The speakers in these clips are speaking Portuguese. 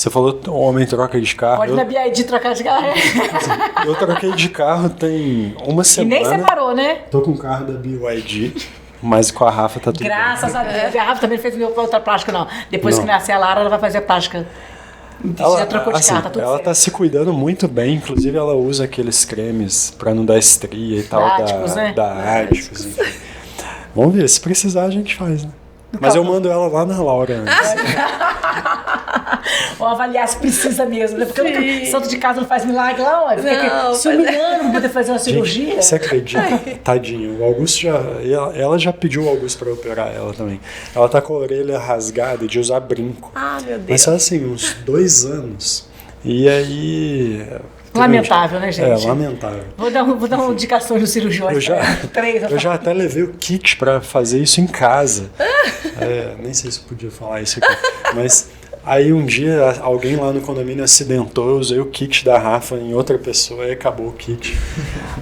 Você falou que o homem troca de carro. Pode na BID trocar de carro. Eu troquei de carro tem uma semana. E nem separou, né? Tô com o carro da BYD, mas com a Rafa tá tudo Graças bem. a Deus. A Rafa também fez outra plástica, não. Depois que nascer a Lara, ela vai fazer a plástica. Já trocou de carro, tá tudo ela certo. tá se cuidando muito bem, inclusive ela usa aqueles cremes pra não dar estria e tal, Áticos, né? da Áticos, enfim. Vamos ver, se precisar a gente faz, né? Mas eu mando ela lá na Laura antes. Ou avaliar se precisa mesmo, né? Porque o santo de casa não faz milagre lá, olha. Fica Não, se humilhando pra poder fazer uma cirurgia. Gente, você acredita? Tadinho, o Augusto ela já pediu o Augusto pra operar ela também. Ela tá com a orelha rasgada de usar brinco. Ah, meu Deus. Mas só assim, uns 2 anos. E aí... Lamentável, né, gente? É, lamentável. Vou dar uma indicação de cirurgiões. Eu já até levei o kit pra fazer isso em casa. Nem sei se eu podia falar isso aqui. Mas aí um dia alguém lá no condomínio acidentou, eu usei o kit da Rafa em outra pessoa e acabou o kit.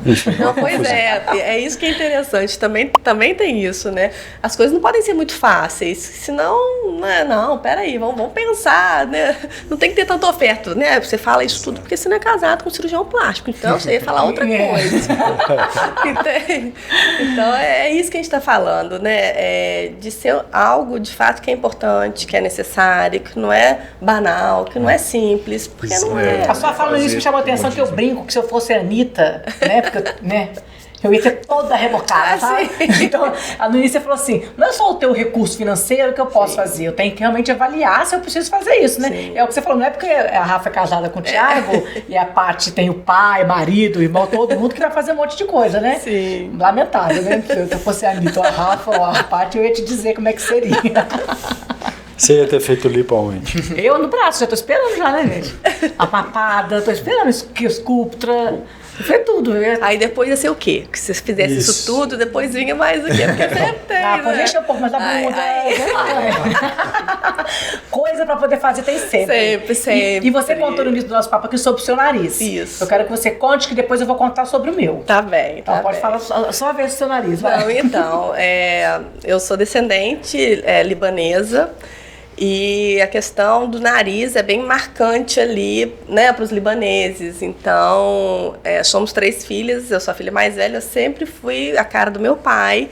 Enfim, Não, pois é isso que é interessante, também tem isso, né? As coisas não podem ser muito fáceis, senão, não, peraí, vamos pensar, né? Não tem que ter tanta oferta, né? Você fala isso tudo porque você não é casado com um cirurgião plástico, então você ia falar outra coisa. Então é isso que a gente está falando, né? De ser algo de fato que é importante, que é necessário, que não é banal, que não é simples, porque não é. A sua fala nisso me chamou a atenção que eu brinco que se eu fosse a Anitta, né? Porque, né? Eu ia ter toda rebocada, sabe? Então, no início você falou assim, não é só o teu recurso financeiro que eu posso fazer, eu tenho que realmente avaliar se eu preciso fazer isso, né? Sim. É o que você falou, não é porque a Rafa é casada com o Thiago e a Paty tem o pai, marido, irmão, todo mundo que vai fazer um monte de coisa, né? Sim. Lamentável, né? Se eu fosse a Anitta ou a Rafa ou a Paty, eu ia te dizer como é que seria. Você ia ter feito lipo aonde? Eu no braço, já tô esperando já, né, gente? A papada, tô esperando Sculptra, foi tudo. Aí depois ia ser o quê? Que se você fizesse isso tudo, depois vinha mais o quê? Porque sempre tem, pode né? encher um pouco mais da bunda. Coisa pra poder fazer tem sempre. Sempre. E você contou no início do nosso papo aqui sobre o seu nariz. Isso. Eu quero que você conte, que depois eu vou contar sobre o meu. Tá bem, Então pode bem. falar só a vez do seu nariz. Vai. Não, então, eu sou descendente libanesa. E a questão do nariz é bem marcante ali, né, para os libaneses. Então, somos 3 filhas, eu sou a filha mais velha, eu sempre fui a cara do meu pai.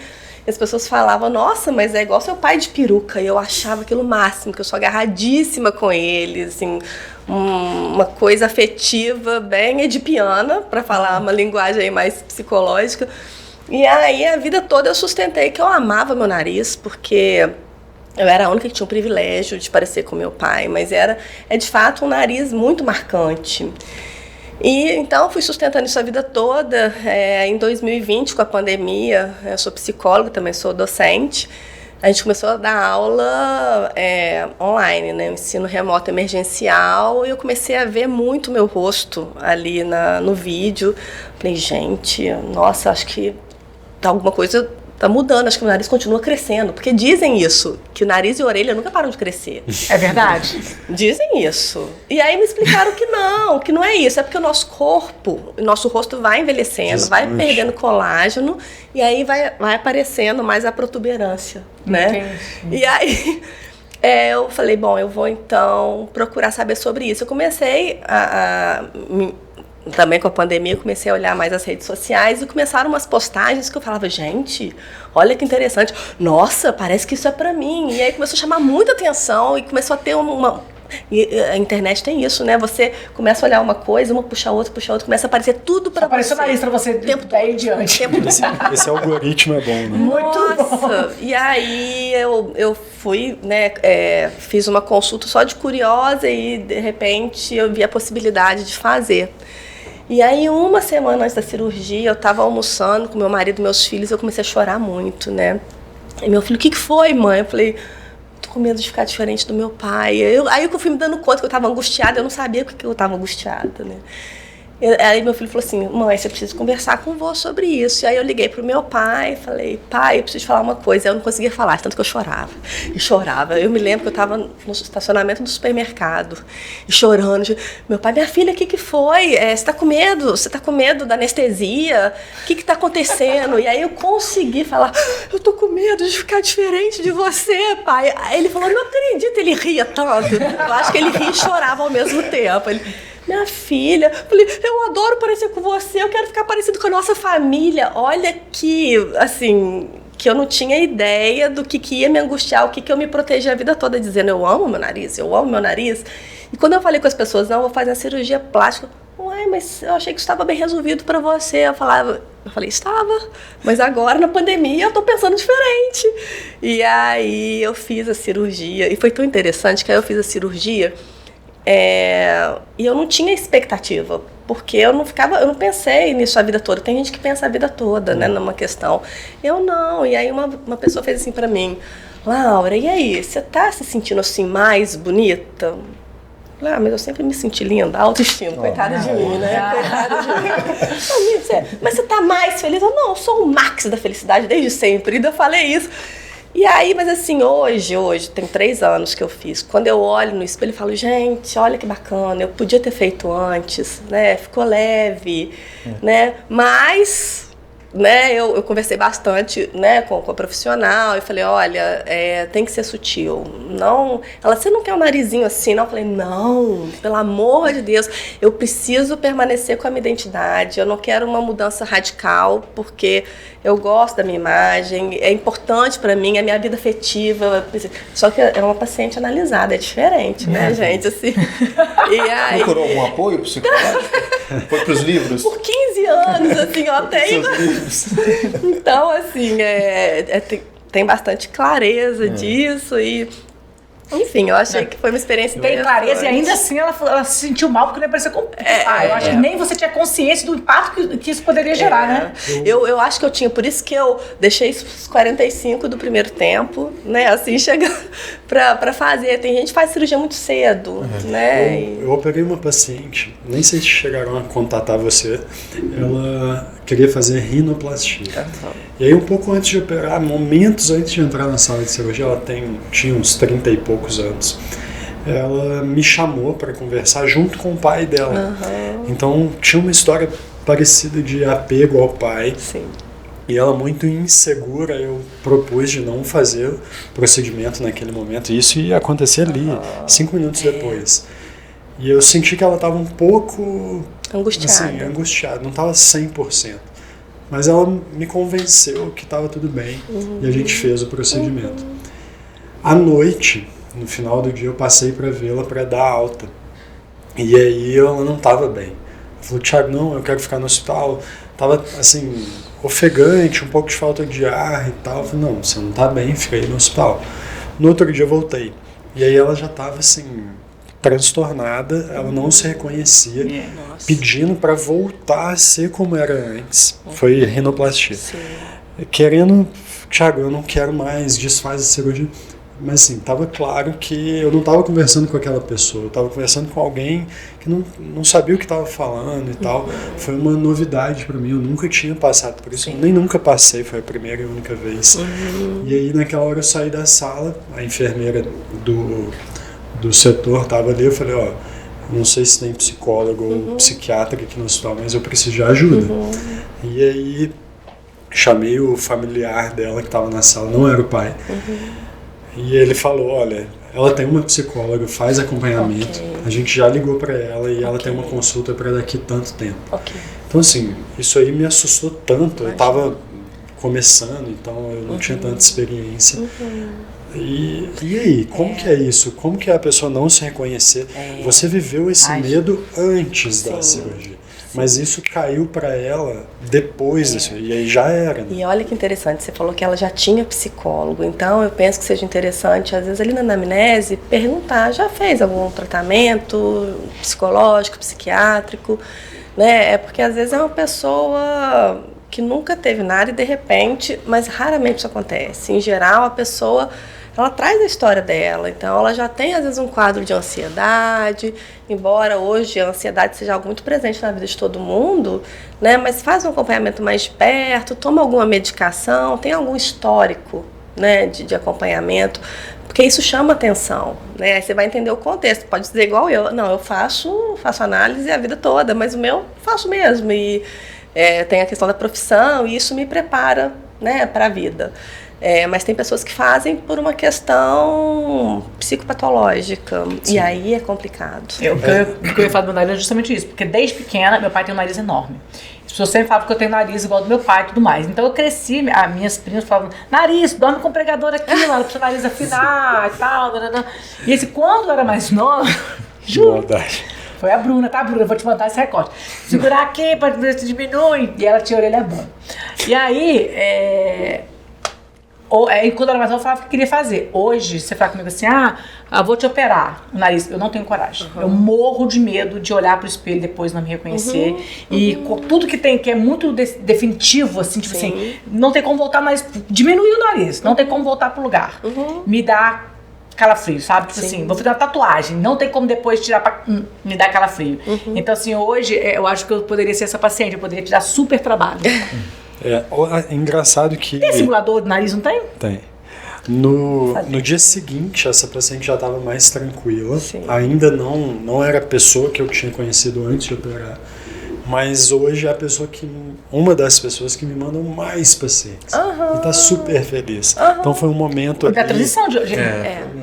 E as pessoas falavam, nossa, mas é igual seu pai de peruca. E eu achava aquilo o máximo, que eu sou agarradíssima com ele, assim, uma coisa afetiva, bem edipiana, para falar uma linguagem aí mais psicológica. E aí, a vida toda eu sustentei que eu amava meu nariz, porque eu era a única que tinha o privilégio de parecer com meu pai, mas é de fato um nariz muito marcante. E então fui sustentando isso a vida toda. Em 2020, com a pandemia, eu sou psicóloga, também sou docente. A gente começou a dar aula online, né, ensino remoto emergencial, e eu comecei a ver muito meu rosto ali no vídeo. Falei, gente, nossa, acho que alguma coisa tá mudando, acho que o nariz continua crescendo, porque dizem isso, que o nariz e a orelha nunca param de crescer. É verdade? Dizem isso. E aí me explicaram que não é isso, é porque o nosso corpo, o nosso rosto vai envelhecendo, vai perdendo colágeno, e aí vai aparecendo mais a protuberância, né? Entendi. E aí eu falei, bom, eu vou então procurar saber sobre isso. Eu comecei também com a pandemia, eu comecei a olhar mais as redes sociais e começaram umas postagens que eu falava, gente, olha que interessante, nossa, parece que isso é pra mim. E aí começou a chamar muita atenção e começou a ter E a internet tem isso, né? Você começa a olhar uma coisa, uma puxa a outra, começa a aparecer tudo pra você. Apareceu na lista pra você tempo daí em diante. Esse algoritmo é bom, né? Muito Nossa! E aí eu fui, né, fiz uma consulta só de curiosa e de repente eu vi a possibilidade de fazer. E aí, uma semana antes da cirurgia, eu estava almoçando com meu marido e meus filhos, eu comecei a chorar muito, né? E meu filho, o que foi, mãe? Eu falei, tô com medo de ficar diferente do meu pai. Aí eu fui me dando conta que eu estava angustiada, eu não sabia porque eu estava angustiada, né? Aí meu filho falou assim, mãe, você precisa conversar com o vô sobre isso. E aí eu liguei pro meu pai e falei, pai, eu preciso te falar uma coisa. Eu não conseguia falar, tanto que eu chorava. E chorava. Eu me lembro que eu estava no estacionamento do supermercado e chorando. Meu pai, minha filha, o que foi? Você está com medo? Você está com medo da anestesia? O que está acontecendo? E aí eu consegui falar, eu tô com medo de ficar diferente de você, pai. Aí ele falou, não acredito, ele ria tanto. Eu acho que ele ria e chorava ao mesmo tempo. Ele, minha filha, falei, eu adoro parecer com você, eu quero ficar parecido com a nossa família. Olha que, assim, que eu não tinha ideia do que ia me angustiar, o que eu me protegi a vida toda, dizendo, eu amo meu nariz, eu amo meu nariz. E quando eu falei com as pessoas, não, eu vou fazer uma cirurgia plástica, uai, mas eu achei que estava bem resolvido para você. Eu falei, estava, mas agora na pandemia eu tô pensando diferente. E aí eu fiz a cirurgia, e foi tão interessante que aí eu fiz a cirurgia, e eu não tinha expectativa, porque eu não pensei nisso a vida toda. Tem gente que pensa a vida toda, né, numa questão. Eu não. E aí uma pessoa fez assim pra mim, Laura, e aí, você tá se sentindo assim mais bonita? Mas eu sempre me senti linda, autoestima, coitada de mim, né? Coitada de mim. Mas você tá mais feliz? Eu não, eu sou o max da felicidade desde sempre. E eu falei isso. E aí, mas assim, hoje, tem 3 anos que eu fiz. Quando eu olho no espelho, eu falo, gente, olha que bacana, eu podia ter feito antes, né? Ficou leve, né? Mas, né, eu conversei bastante, né, com a profissional e falei, olha, tem que ser sutil. Não, você não quer um narizinho assim, não? Eu falei, não, pelo amor de Deus, eu preciso permanecer com a minha identidade, eu não quero uma mudança radical, porque eu gosto da minha imagem, é importante para mim, a minha vida afetiva. Só que é uma paciente analisada, é diferente, né, gente? Assim. E aí... Procurou algum apoio psicológico? Foi pros livros? Por 15 anos, assim, eu tenho. Então, assim, tem bastante clareza disso e... Enfim, eu achei que foi uma experiência bem clareza e ainda assim ela se sentiu mal porque não apareceu com eu acho que nem você tinha consciência do impacto que isso poderia gerar, né? Eu acho que eu tinha, por isso que eu deixei os 45 do primeiro tempo, né? Assim, chegando pra fazer. Tem gente que faz cirurgia muito cedo, né? Eu operei uma paciente, nem sei se chegaram a contatar você, ela queria fazer rinoplastia. E aí, um pouco antes de operar, momentos antes de entrar na sala de cirurgia, ela tinha uns 30 e poucos anos, ela me chamou para conversar junto com o pai dela. Então, tinha uma história parecida de apego ao pai. Sim. E ela muito insegura, eu propus de não fazer o procedimento naquele momento. E isso ia acontecer ali, 5 minutos depois. E eu senti que ela estava um pouco... angustiada, não estava 100%. Mas ela me convenceu que estava tudo bem e a gente fez o procedimento. À noite, no final do dia, eu passei para vê-la para dar alta. E aí ela não estava bem. Ela falou, Thiago, não, eu quero ficar no hospital. Tava assim, ofegante, um pouco de falta de ar e tal. Eu falei, não, você não está bem, fica aí no hospital. No outro dia eu voltei. E aí ela já estava assim... transtornada, ela não se reconhecia, pedindo para voltar a ser como era antes. Foi rinoplastia. Sim. Querendo, Thiago, eu não quero mais, desfaz a cirurgia. Mas assim, estava claro que eu não estava conversando com aquela pessoa, eu estava conversando com alguém que não sabia o que estava falando e tal. Foi uma novidade para mim, eu nunca tinha passado por isso, nem nunca passei, foi a primeira e única vez. E aí naquela hora eu saí da sala, a enfermeira do setor estava ali, eu falei, não sei se tem psicólogo ou psiquiatra aqui no hospital, mas eu preciso de ajuda. E aí chamei o familiar dela que estava na sala, não era o pai. E ele falou, olha, ela tem uma psicóloga, faz acompanhamento, a gente já ligou para ela e ela tem uma consulta para daqui tanto tempo. Então assim, isso aí me assustou tanto, eu estava começando, então eu não tinha tanta experiência. E aí, como que é isso? Como que é a pessoa não se reconhecer? Você viveu esse medo antes da cirurgia, mas isso caiu para ela depois disso, e aí já era. Né? E olha que interessante, você falou que ela já tinha psicólogo, então eu penso que seja interessante, às vezes ali na anamnese, perguntar, já fez algum tratamento psicológico, psiquiátrico, né? É porque às vezes é uma pessoa que nunca teve nada e de repente, mas raramente isso acontece. Em geral, a pessoa... ela traz a história dela. Então, ela já tem, às vezes, um quadro de ansiedade, embora hoje a ansiedade seja algo muito presente na vida de todo mundo, né? Mas faz um acompanhamento mais de perto, toma alguma medicação, tem algum histórico, né, de acompanhamento, porque isso chama atenção, né? Aí você vai entender o contexto. Pode dizer igual eu, não, eu faço análise a vida toda, mas o meu faço mesmo. E tem a questão da profissão, e isso me prepara, né, para a vida. Mas tem pessoas que fazem por uma questão psicopatológica. Sim. E aí é complicado. O que eu ia falar do meu nariz é justamente isso, porque desde pequena meu pai tem um nariz enorme. As pessoas sempre falam que eu tenho nariz igual do meu pai e tudo mais. Então eu cresci, as minhas primas falavam, nariz, dorme com o pregador aqui, lá, pro seu nariz afinar e tal. E esse, quando eu era mais nova, juro. Foi a Bruna, tá, Bruna? Eu vou te mandar esse recorte. Segurar aqui pra ver se diminui. E ela tinha orelha boa. E aí, quando eu era mais nova, eu falava que queria fazer. Hoje, você fala comigo assim, eu vou te operar o nariz. Eu não tenho coragem. Eu morro de medo de olhar pro espelho depois não me reconhecer. E com tudo que tem, que é muito definitivo, assim, tipo assim, não tem como voltar mais, diminuir o nariz, não tem como voltar pro lugar. Me dá calafrio, sabe? Tipo assim, vou fazer uma tatuagem, não tem como depois tirar pra me dar calafrio. Então, assim, hoje, eu acho que eu poderia ser essa paciente, eu poderia te dar super trabalho. É engraçado que... Tem simulador de nariz, não tem? Tem. No dia seguinte, essa paciente já estava mais tranquila. Sim. Ainda não era a pessoa que eu tinha conhecido antes de operar. Mas hoje é uma das pessoas que me mandam mais pacientes. E tá super feliz. Então foi um momento da transição de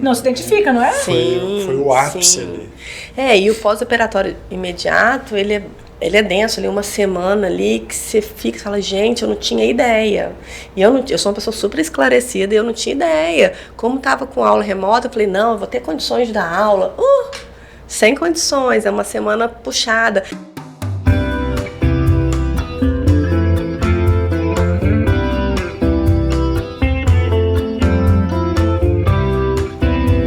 não se identifica, não é? Foi o ápice ali. E o pós-operatório imediato, ele é denso, ali uma semana ali que você fica e fala, gente, eu não tinha ideia. E eu sou uma pessoa super esclarecida e eu não tinha ideia. Como estava com aula remota, eu falei, não, eu vou ter condições de dar aula. Sem condições, é uma semana puxada.